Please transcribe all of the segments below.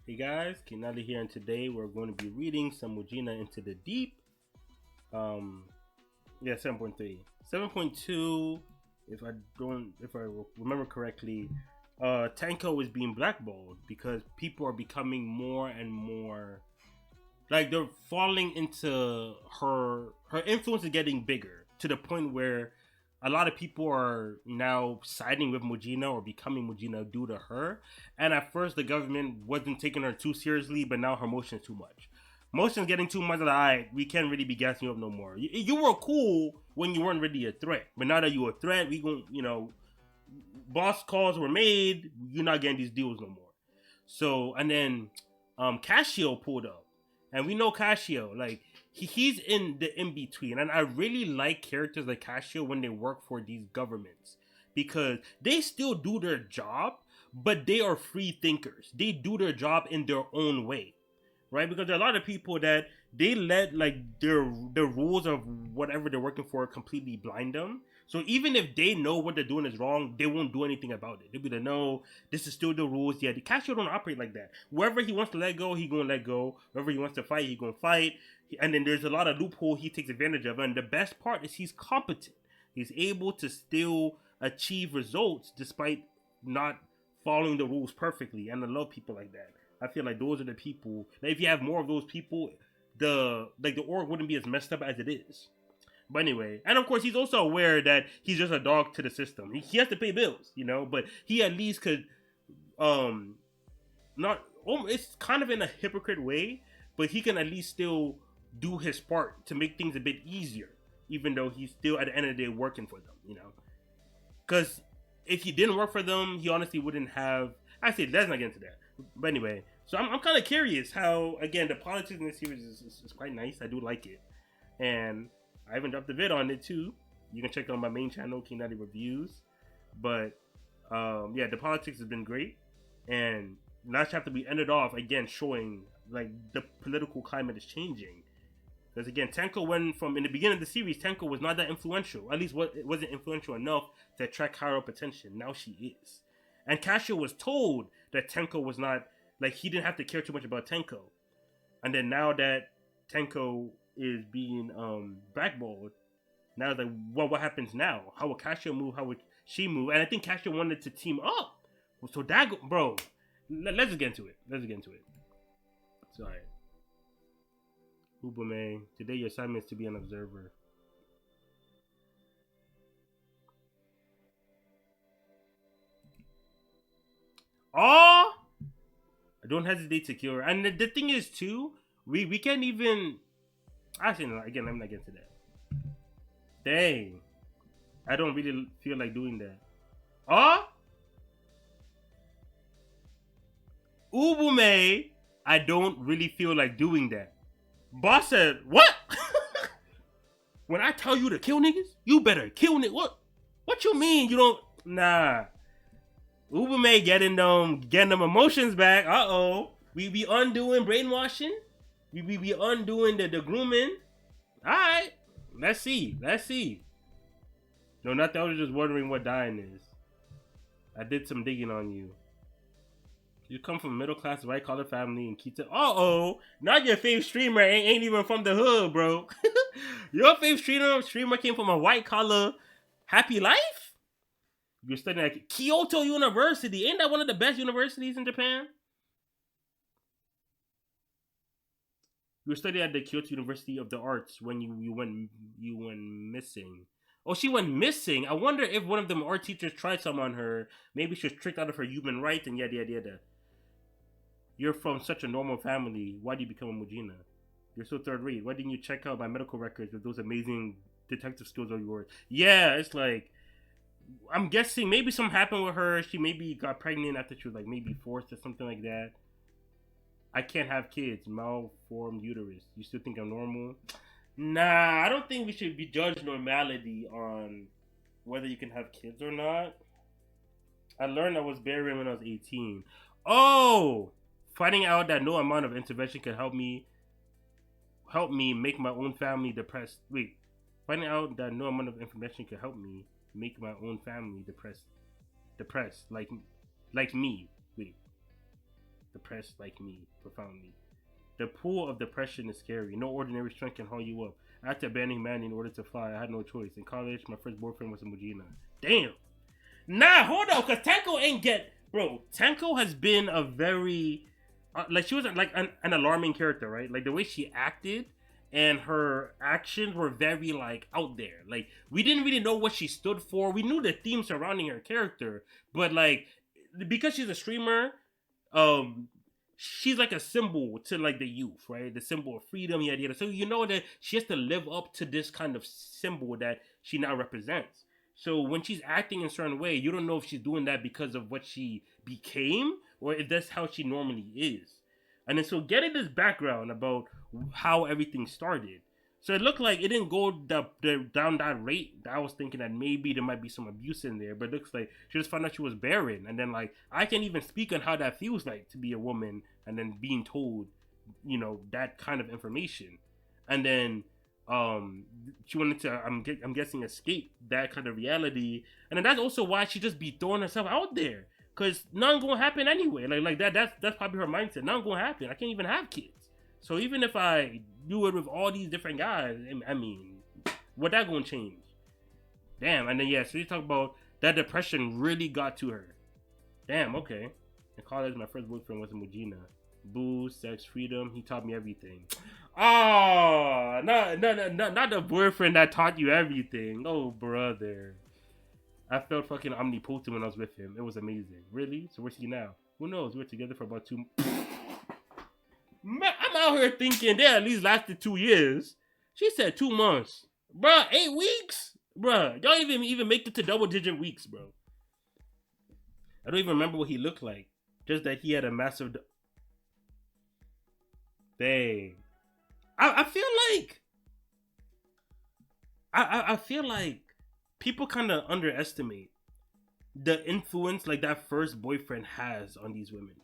Hey guys, Kinali here, and today we're going to be reading some Mujina Into the Deep. Um, yeah, 7.3. 7.2, if I remember correctly, Tenko is being blackballed because people are becoming more and more like they're falling into her influence is getting bigger to the point where a lot of people are now siding with Mujina or becoming Mujina due to her. And at first, the government wasn't taking her too seriously, but now her motion is too much. Motion's getting too much. Like, all right, we can't really be gassing you up no more. You were cool when you weren't really a threat, but now that you're a threat, we going boss calls were made. You're not getting these deals no more. So and then Casio pulled up, and we know Casio like he's in the in between, and I really like characters like Casio when they work for these governments because they still do their job, but they are free thinkers. They do their job in their own way, right? Because there are a lot of people that they let like their rules of whatever they're working for completely blind them. So even if they know what they're doing is wrong, they won't do anything about it. They'll be like, no, this is still the rules. Yeah, the cashier don't operate like that. Wherever he wants to let go, he gonna let go. Wherever he wants to fight, he gonna fight. And then there's a lot of loophole he takes advantage of. And the best part is he's competent. He's able to still achieve results despite not following the rules perfectly. And I love people like that. I feel like those are the people. That if you have more of those people, the org wouldn't be as messed up as it is. But anyway, and of course, he's also aware that he's just a dog to the system. He has to pay bills, but he at least could, um, not. It's kind of in a hypocrite way, but he can at least still do his part to make things a bit easier, even though he's still at the end of the day working for them. Because if he didn't work for them, he honestly wouldn't have. Actually, let's not get into that. But anyway, so I'm kind of curious how, again, the politics in this series is quite nice. I do like it. And I haven't dropped a vid on it too. You can check it on my main channel, King Daddy Reviews. But yeah, the politics has been great. And last chapter we ended off again showing like the political climate is changing. Because again, Tenko went from in the beginning of the series, Tenko was not that influential. At least it wasn't influential enough to attract higher up attention. Now she is. And Casio was told that Tenko was not like he didn't have to care too much about Tenko. And then now that Tenko is being blackballed, now it's like what happens now? How will Casio move? How would she move? And I think Casio wanted to team up. So that bro, let's just get into it. Sorry. Ubume, today your assignment is to be an observer. Oh, don't hesitate to kill her. And the thing is too, we can't even. Actually, no, again, I'm not getting to that. Dang, I don't really feel like doing that. Oh, Ubume, I don't really feel like doing that. Boss said, what? When I tell you to kill niggas, you better kill niggas. What you mean you don't? Nah. Ubume getting them emotions back. Uh-oh. We be undoing brainwashing. We be undoing the grooming. Alright. Let's see. No, not that I was just wondering what dying is. I did some digging on you. You come from a middle class white collar family in Kita. Uh-oh. Not your fave streamer ain't even from the hood, bro. Your fave streamer came from a white collar happy life? You're studying at Kyoto University. Ain't that one of the best universities in Japan? You were studying at the Kyoto University of the Arts when you went missing. Oh, she went missing. I wonder if one of them art teachers tried some on her. Maybe she was tricked out of her human rights and yada. You're from such a normal family. Why do you become a Mujina? You're so third rate. Why didn't you check out my medical records with those amazing detective skills of yours? Yeah, it's like I'm guessing maybe something happened with her. She maybe got pregnant after she was like maybe forced or something like that. I can't have kids. Malformed uterus. You still think I'm normal? Nah, I don't think we should be judged normality on whether you can have kids or not. I learned I was barren when I was 18. Oh, finding out that no amount of intervention can help me make my own family depressed. Wait, finding out that no amount of information can help me make my own family depressed like me. Wait, depressed like me, profoundly. The pool of depression is scary. No ordinary strength can haul you up. I had to abandon humanity in order to fly. I had no choice. In college, my first boyfriend was a Mujina. Damn. Nah, hold on, cause Tenko ain't get, bro. Tenko has been a very, like she was like an alarming character, right? Like the way she acted and her actions were very like out there. Like we didn't really know what she stood for. We knew the theme surrounding her character, but like because she's a streamer, um, she's like a symbol to like the youth, right? The symbol of freedom, yada yada. So you know that she has to live up to this kind of symbol that she now represents. So when she's acting in a certain way, you don't know if she's doing that because of what she became or if that's how she normally is. And then so getting this background about how everything started. So it looked like it didn't go down that rate. I was thinking that maybe there might be some abuse in there, but it looks like she just found out she was barren. And then like I can't even speak on how that feels like to be a woman and then being told, you know, that kind of information. And then she wanted to I'm guessing escape that kind of reality, and then that's also why she just be throwing herself out there because nothing gonna happen anyway. Like that's probably her mindset. Nothing gonna happen. I can't even have kids, so even if I do it with all these different guys, I mean, what that gonna change? Damn. And then yeah, so you talk about that depression really got to her. Damn. Okay. In college, my first boyfriend was a Mujina. Booze, sex, freedom. He taught me everything. Oh, not the boyfriend that taught you everything. Oh, brother. I felt fucking omnipotent when I was with him. It was amazing. Really? So where's he now? Who knows? We were together for about 2 Man, I'm out here thinking they at least lasted 2 years. She said 2 months. Bruh, 8 weeks? Bruh, y'all even make it to double-digit weeks, bro. I don't even remember what he looked like. Just that he had a massive... Dang. I feel like I feel like people kind of underestimate the influence like that first boyfriend has on these women, bro.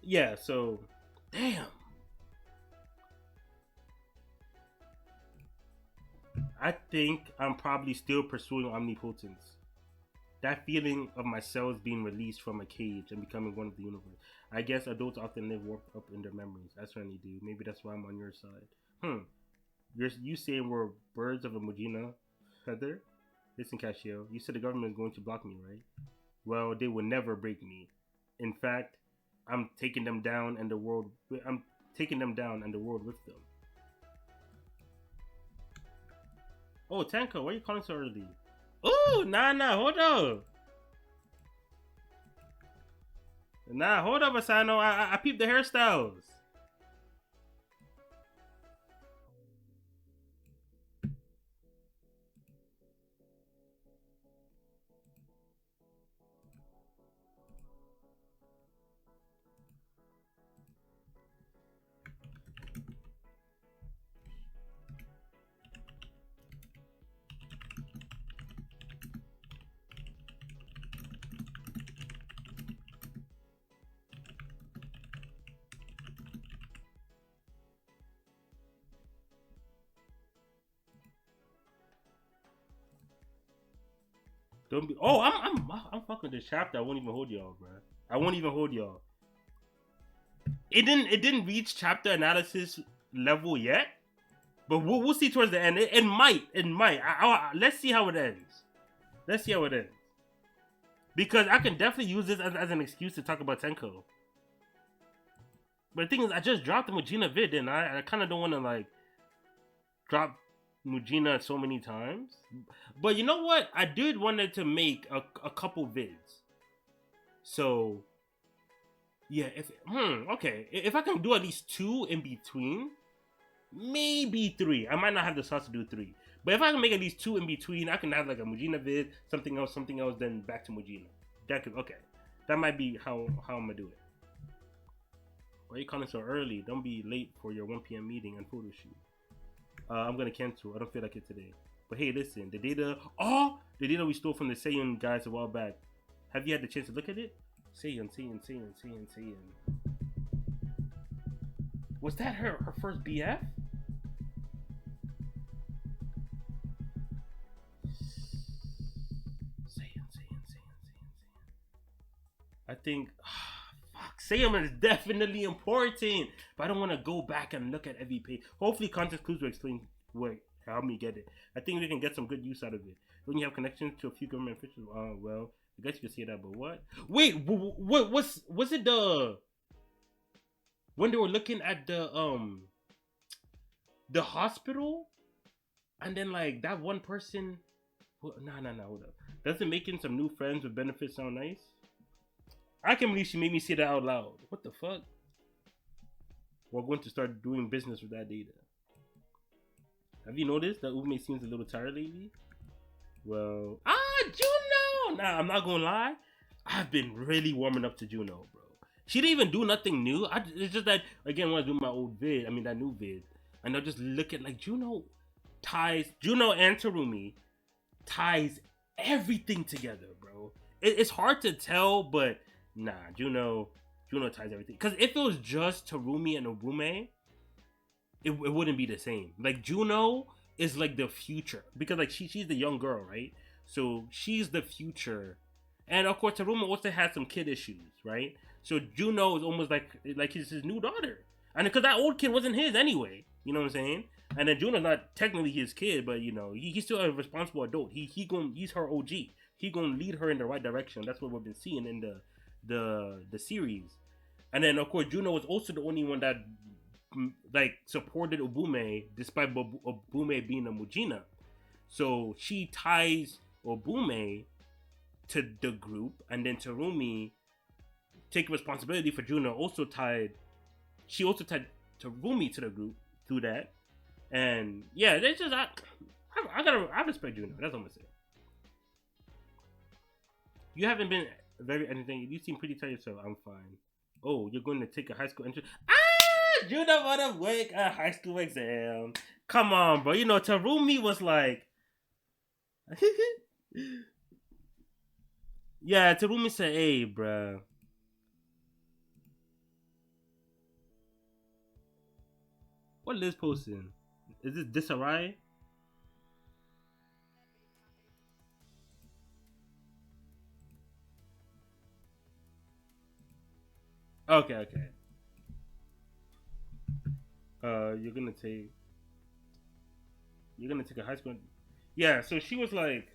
Yeah, so damn. I think I'm probably still pursuing omnipotence. That feeling of my cells being released from a cage and becoming one of the universe. I guess adults often live warped up in their memories. I certainly do. Maybe that's why I'm on your side. You saying we're birds of a Mujina feather? Listen, Casio, you said the government is going to block me, right? Well, they will never break me. In fact, I'm taking them down and the world. I'm taking them down and the world with them. Oh, Tenko, why are you calling so early? Oh, nah, hold up. Nah, hold up, Asano. I peeped the hairstyles. Don't be. Oh, I'm fucking this chapter. I won't even hold y'all, bro. I won't even hold y'all. It didn't reach chapter analysis level yet, but we'll see towards the end. It might. Let's see how it ends. Let's see how it ends. Because I can definitely use this as an excuse to talk about Tenko. But the thing is, I just dropped the Mujina vid, and I kind of don't want to like drop Mujina so many times. But you know what? I did wanted to make a couple vids. So yeah, if I can do at least 2 in between, maybe 3. I might not have the sauce to do 3. But if I can make at least 2 in between, I can have like a Mujina vid, something else, then back to Mujina. That could that might be how I'm gonna do it. Why are you calling so early? Don't be late for your 1 p.m. meeting and photo shoot. I'm gonna cancel. I don't feel like it today. But hey, listen, the data we stole from the Saiyan guys a while back. Have you had the chance to look at it? Saiyan. Was that her first BF? Saiyan. I think Saiyan is definitely important, but I don't want to go back and look at every page. Hopefully, context clues will explain what help me get it. I think we can get some good use out of it. Don't you have connections to a few government officials? Well, I guess you could say that, but what? Wait, what was it when they were looking at the hospital, and then like that one person? Nah, hold up. Doesn't making some new friends with benefits sound nice? I can't believe she made me say that out loud. What the fuck? We're going to start doing business with that data. Have you noticed that Ume seems a little tired lately? Well, Juno! Nah, I'm not gonna lie. I've been really warming up to Juno, bro. She didn't even do nothing new. It's just that, again, when I do my that new vid, and I'll just look at, like, Juno and Terumi ties everything together, bro. It's hard to tell, but nah, Juno ties everything. Because if it was just Terumi and Obume, it wouldn't be the same. Like, Juno is like the future, because like she's the young girl, right? So she's the future, and of course Terumi also has some kid issues, right? So Juno is almost like his new daughter, and because that old kid wasn't his anyway, you know what I'm saying? And then Juno's not technically his kid, but you know he's still a responsible adult. He's her OG. He gonna lead her in the right direction. That's what we've been seeing in the series. And then of course Juno was also the only one that like supported Obume despite Obume being a Mujina. So she ties Obume to the group, and then Terumi take responsibility for Juno. She also tied Terumi to the group through that. And yeah, it's just I respect Juno. That's what I'm gonna say. You haven't been very anything. You seem pretty tired, so I'm fine. Oh, you're going to take a high school entrance? Juno wanna wake a high school exam. Come on, bro. You know, Terumi was like, yeah. Terumi said, "Hey, bro." What Liz posting? Is this disarray? Okay. You're gonna take a high school. Yeah. So she was like,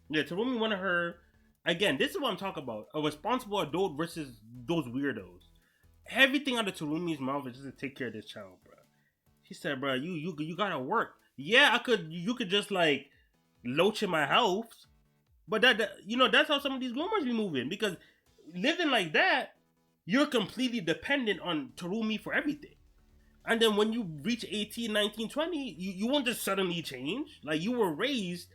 yeah. Terumi wanted her. Again, this is what I'm talking about. A responsible adult versus those weirdos. Everything out of Terumi's mouth is just to take care of this child, bro. She said, bro, you gotta work. Yeah, you could just like loach in my house, but that's how some of these groomers be moving, because living like that, you're completely dependent on Terumi for everything. And then when you reach 18, 19, 20, you won't just suddenly change. Like, you were raised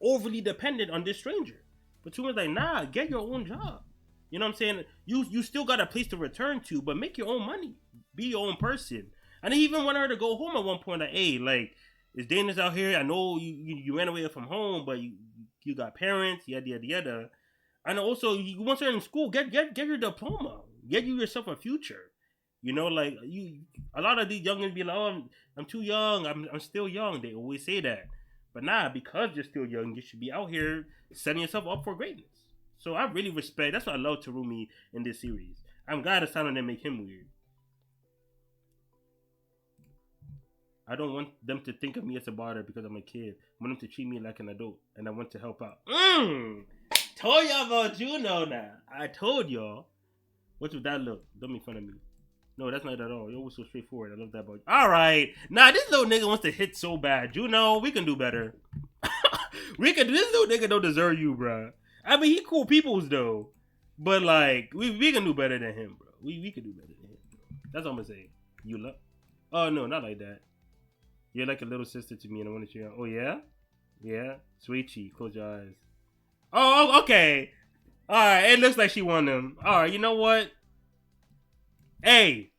overly dependent on this stranger. But Terumi's like, nah, get your own job. You know what I'm saying? You still got a place to return to, but make your own money. Be your own person. And he even wanted her to go home at one point. Like, hey, like, it's dangerous out here. I know you ran away from home, but you got parents, yada. And also, you want her in school, get your diploma. Get you yourself a future. You know, like, a lot of these youngins be like, oh, I'm too young. I'm still young. They always say that. But nah, because you're still young, you should be out here setting yourself up for greatness. So I really respect. That's why I love Terumi in this series. I'm glad the sound of them make him weird. I don't want them to think of me as a bother because I'm a kid. I want them to treat me like an adult, and I want to help out. Told y'all about Juno now. I told y'all. What's with that look? Don't make fun of me. No, that's not at all. You're always so straightforward. I love that about you. All right. Nah, this little nigga wants to hit so bad. Juno, we can do better. This little nigga don't deserve you, bro. I mean, he cool peoples, though. But, like, we can do better than him, bro. We can do better than him, bro. That's what I'm going to say. You love... Oh, no, not like that. You're like a little sister to me, and I want to cheer. Oh, yeah? Yeah, Suichi, close your eyes. Oh, okay. All right, it looks like she won them. All right, you know what? Hey,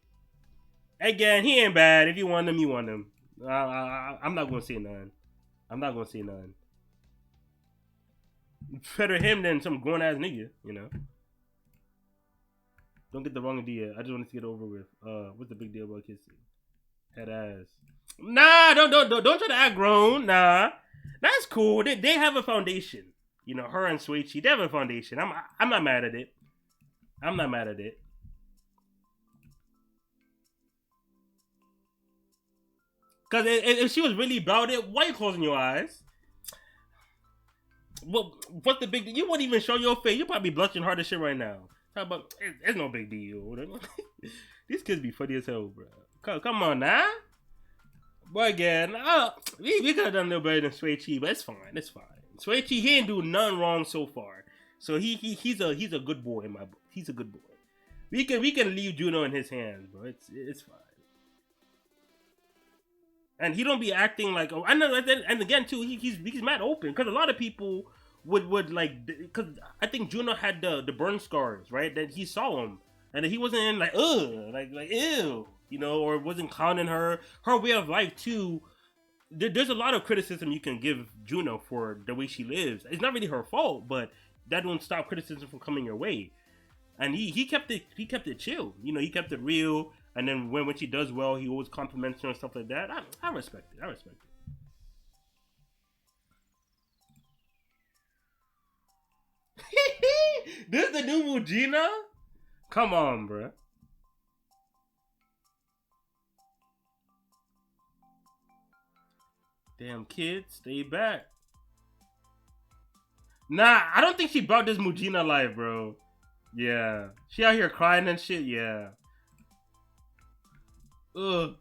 again, he ain't bad. If you won them, you won them. I'm not gonna say none. I'm not gonna say none. Better him than some grown ass nigga, you know. Don't get the wrong idea. I just wanted to get it over with. What's the big deal about kissing? Head ass. Nah, don't try to act grown. Nah, that's cool. They have a foundation. You know, her and Suichi, they have a foundation. I'm not mad at it. I'm not mad at it. Cause if she was really about it, why are you closing your eyes? What's the big deal? You wouldn't even show your face. You're probably blushing hard as shit right now. How about it's no big deal. These kids be funny as hell, bro. Come on now. But again, we could have done a little better than Suichi, but it's fine. It's fine. Suichi, he ain't do nothing wrong so far. So he's a good boy in my book. He's a good boy. We can leave Juno in his hands, bro. It's fine. And he don't be acting like, oh, I know. And again too, he's mad open because a lot of people would like, because I think Juno had the burn scars, right? That he saw him, and he wasn't in like like ew, you know, or wasn't clowning her way of life too. There's a lot of criticism you can give Juno for the way she lives. It's not really her fault, but that don't stop criticism from coming your way. And he kept it chill, you know, he kept it real. And then when she does well, he always compliments her and stuff like that. I respect it. I respect it. This the new Mujina? Come on, bruh. Damn kids, stay back. Nah, I don't think she brought this Mujina life, bro. Yeah. She out here crying and shit, yeah. Ugh.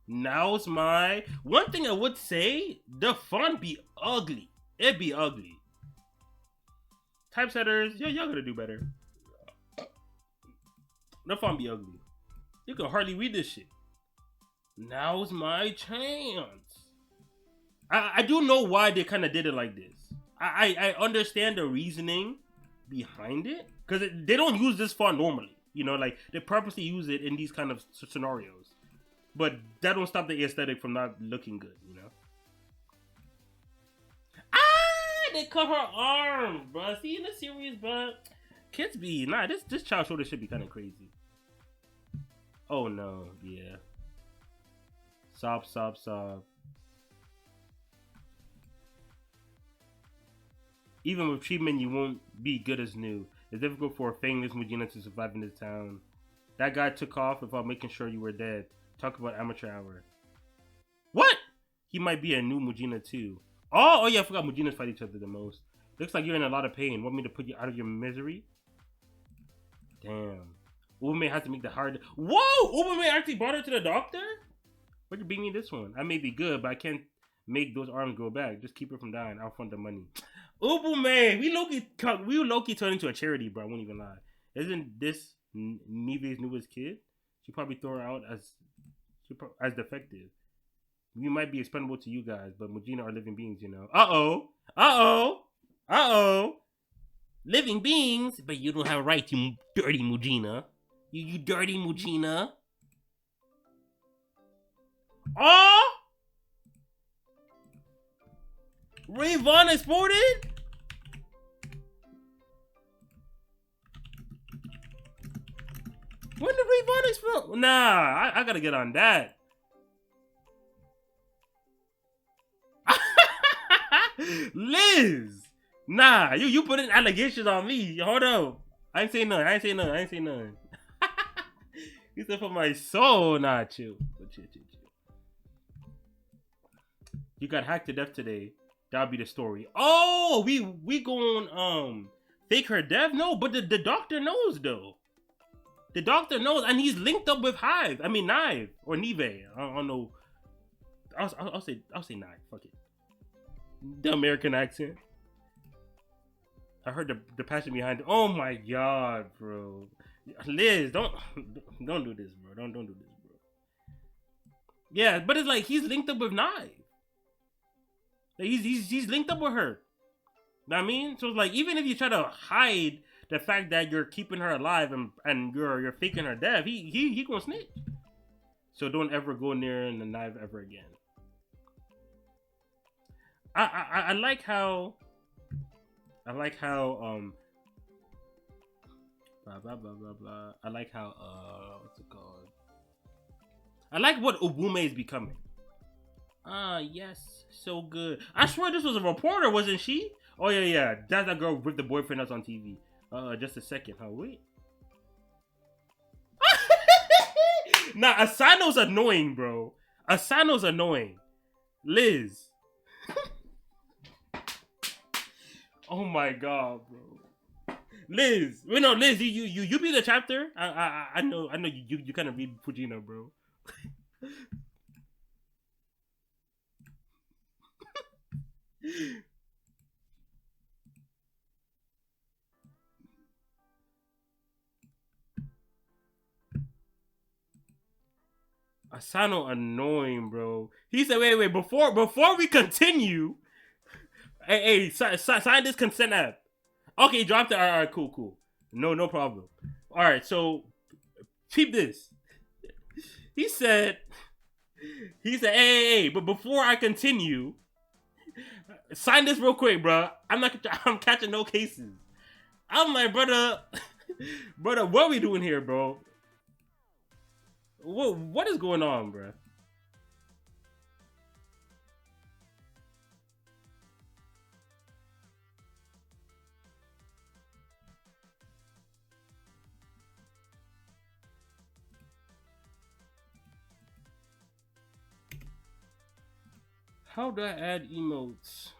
Now's my one thing I would say, the font be ugly. It be ugly. Typesetters, y'all gotta do better. The font be ugly. You can hardly read this shit. Now's my chance. I do know why they kind of did it like this. I understand the reasoning behind it because they don't use this font normally. You know, like they purposely use it in these kind of scenarios, but that don't stop the aesthetic from not looking good. You know. Ah, they cut her arms, bro. See in the series, bro. Kids be this child shoulder should be kind of crazy. Oh no, yeah. Sob. Even with treatment, you won't be good as new. It's difficult for a famous Mujina to survive in this town. That guy took off without making sure you were dead. Talk about amateur hour. What? He might be a new Mujina too. Oh yeah, I forgot Mujinas fight each other the most. Looks like you're in a lot of pain. Want me to put you out of your misery? Damn. Ubume has to make the hard. Whoa! Ubume actually brought her to the doctor? Why'd you beat me this one? I may be good, but I can't make those arms grow back. Just keep her from dying. I'll fund the money. Ubume! We low-key turned into a charity, bro. I won't even lie. Isn't this Nive's newest kid? She probably throw her out as defective. We might be expendable to you guys, but Mujina are living beings, you know. Uh-oh. Living beings? But you don't have a right, you dirty Mujina. You dirty Mujina. Oh! Ray Vaughn exploded? When did Ray Vaughn explode? Nah, I gotta get on that. Liz! Nah, you putting allegations on me. Hold up. I ain't saying nothing. You said for my soul. Nah, chill. Chill. You got hacked to death today. That'll be the story. Oh, we going fake her death? No, but the doctor knows though. The doctor knows, and he's linked up with Nive or Nive. I don't know. I'll say Nive. Fuck it. The American accent. I heard the passion behind it. Oh my god, bro. Liz, don't do this, bro. Don't do this, bro. Yeah, but it's like he's linked up with Nive. Like, he's linked up with her. Know what I mean? So it's like, even if you try to hide the fact that you're keeping her alive and you're faking her death, he gonna snitch. So don't ever go near the knife ever again. I like how blah blah blah blah blah. I like how what's it called? I like what Ubume is becoming. Ah, yes, so good. I swear this was a reporter, wasn't she? Oh yeah, yeah. That's that girl with the boyfriend that's on TV. Just a second. Huh? Wait. Nah, Asano's annoying, bro. Asano's annoying. Liz. Oh my god, bro. Liz. Wait, no, Liz. You be the chapter. I know you kind of read Fujina, bro. Asano annoying, bro. He said, wait, before we continue, hey, sign this consent app. Okay, dropped it. All right, cool. No problem. All right, so keep this. He said, hey, but before I continue, sign this real quick, bro. I'm catching no cases. I'm like, brother, what are we doing here, bro? What is going on, bro? How do I add emotes?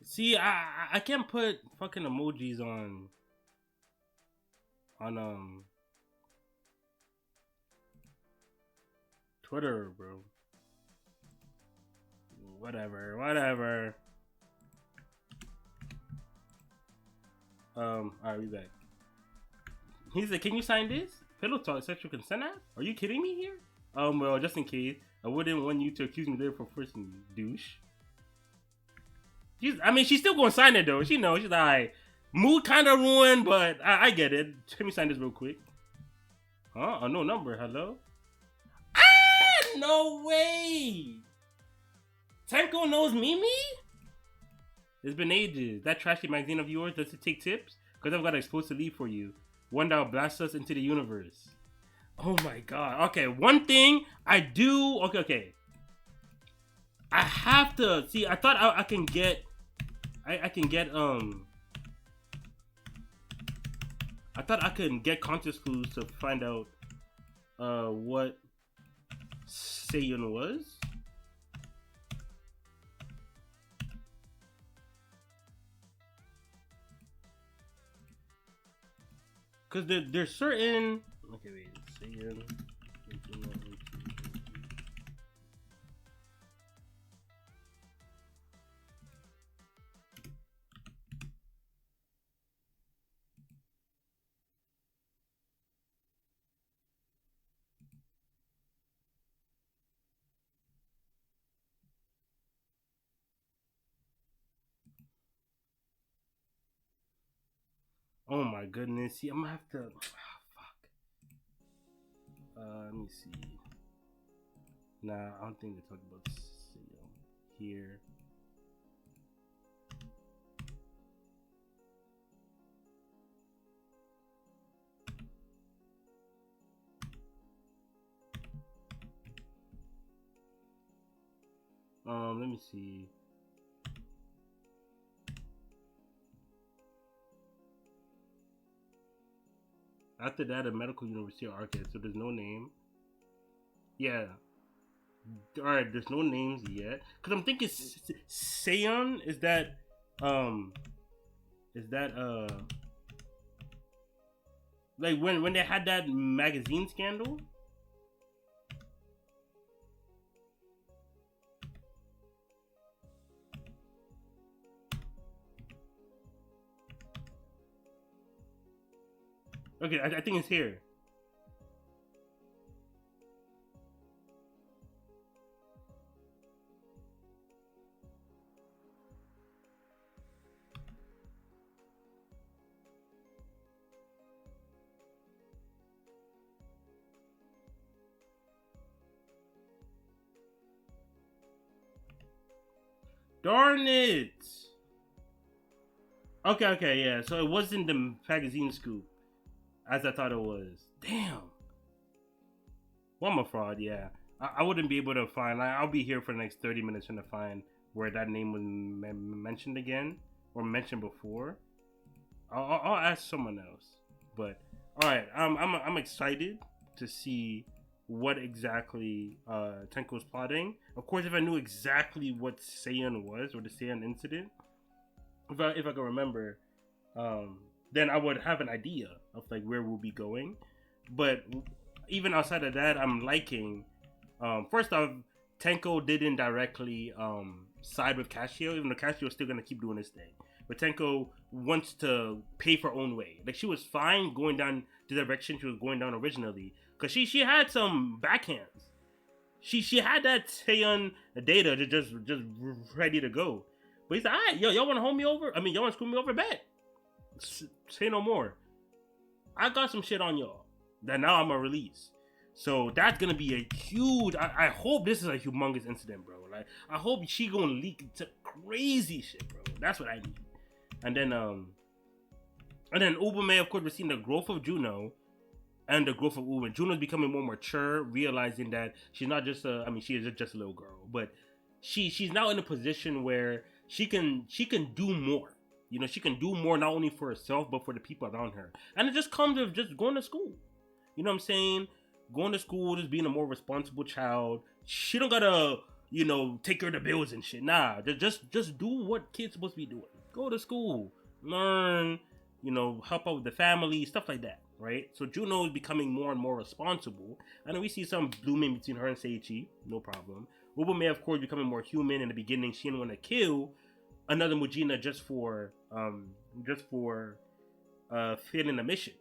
See, I can't put fucking emojis on Twitter, bro. Whatever. Alright, we back. He said, "Can you sign this? Pillow talk sexual consent app? Are you kidding me here? Well, just in case, I wouldn't want you to accuse me later for forcing you, douche." She's still gonna sign it though. She knows. She's like, mood kind of ruined, but I get it. Let me sign this real quick. Huh? A no number. Hello? Ah, no way. Tenko knows Mimi? It's been ages. That trashy magazine of yours, does it take tips? Because I've got explosive lead for you. One that will blast us into the universe. Oh my god. Okay, one thing I do. Okay. I have to see. I thought I can get. I can get. I thought I could get contest clues to find out. What Seiyon was. Because there's certain. Okay, wait. Seiyon. Oh my goodness. See, I'm gonna have to. Oh, fuck. Let me see. Nah, I don't think they talk about here. Let me see. After that, a medical university architect. So there's no name. Yeah. All right. There's no names yet. Cause I'm thinking Seon is that um is that like when they had that magazine scandal. Okay, I think it's here. Darn it! Okay, yeah. So it wasn't the magazine scoop as I thought it was. Damn. Well, I'm a fraud, yeah. I wouldn't be able to find. I'll be here for the next 30 minutes trying to find where that name was mentioned again or mentioned before. I'll ask someone else. But all right, I'm excited to see what exactly Tenko's plotting. Of course, if I knew exactly what Saiyan was or the Saiyan incident, if I can remember, then I would have an idea of like where we'll be going. But even outside of that, I'm liking. First off, Tenko didn't directly side with Casio, even though Casio is still gonna keep doing his thing. But Tenko wants to pave her own way. Like she was fine going down the direction she was going down originally, because she had some backhands. She had that Saiyan data just ready to go. But he's like, alright, y'all want to hold me over? I mean, y'all want to screw me over? Bet. Say no more. I got some shit on y'all that now I'm gonna release. So that's gonna be a huge. I hope this is a humongous incident, bro. Like I hope she gonna leak to crazy shit, bro. That's what I need. And then Ubume, of course, we're seeing the growth of Juno and the growth of Ubume. Juno's becoming more mature, realizing that she's not just a. I mean, she is just a little girl, but she's now in a position where she can do more. You know, she can do more not only for herself but for the people around her. And it just comes with just going to school. You know what I'm saying? Going to school, just being a more responsible child. She don't gotta, you know, take care of the bills and shit. Nah, just do what kids supposed to be doing. Go to school, learn, you know, help out with the family, stuff like that, right? So Juno is becoming more and more responsible. And then we see some blooming between her and Seiichi, no problem. Ubume, of course, becoming more human. In the beginning, she didn't want to kill another Mujina just for failing a mission.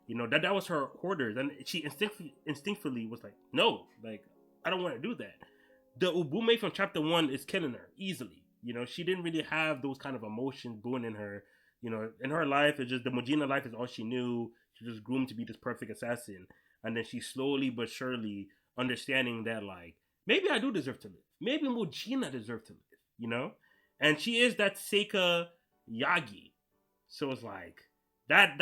You know, that was her orders, and she instinctively was like, no, like I don't want to do that. The Ubume from chapter 1 is killing her easily. You know, she didn't really have those kind of emotions brewing in her. You know, in her life, it's just the Mujina life is all she knew. She was groomed to be this perfect assassin, and then she slowly but surely understanding that like maybe I do deserve to live. Maybe Mujina deserve to live. You know, and she is that Seika Yagi. So it's like that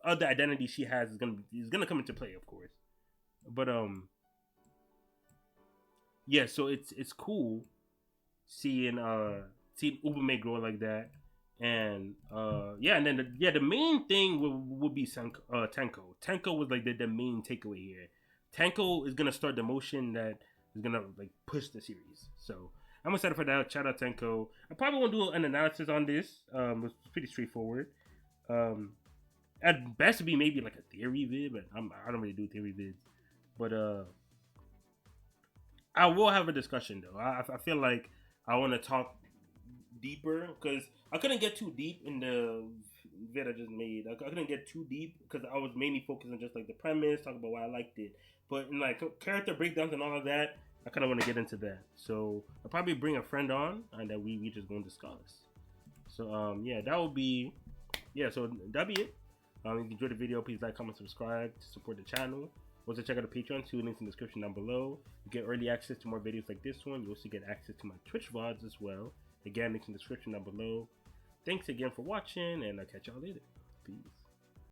other identity she has is gonna come into play, of course. But yeah. So it's cool seeing Ubume grow like that, and yeah, and then the main thing would be Tenko. Tenko was like the main takeaway here. Tenko is gonna start the motion that is gonna like push the series. So I'm excited for that. Shout out Tenko. I probably won't do an analysis on this. It's pretty straightforward. At best, it'd be maybe like a theory vid, but I don't really do theory vids. But I will have a discussion though. I feel like I want to talk deeper because I couldn't get too deep in the vid I just made. I couldn't get too deep because I was mainly focused on just like the premise, talk about why I liked it. But in like character breakdowns and all of that, I kind of want to get into that. So I'll probably bring a friend on and that we just going to discuss. So yeah, that would be so that'd be it. If you enjoyed the video, please like, comment, subscribe to support the channel. Also check out the Patreon, 2 links in the description down below. You get early access to more videos like this one. You also get access to my Twitch VODs as well. Again, links in the description down below. Thanks again for watching, and I'll catch y'all later. Peace.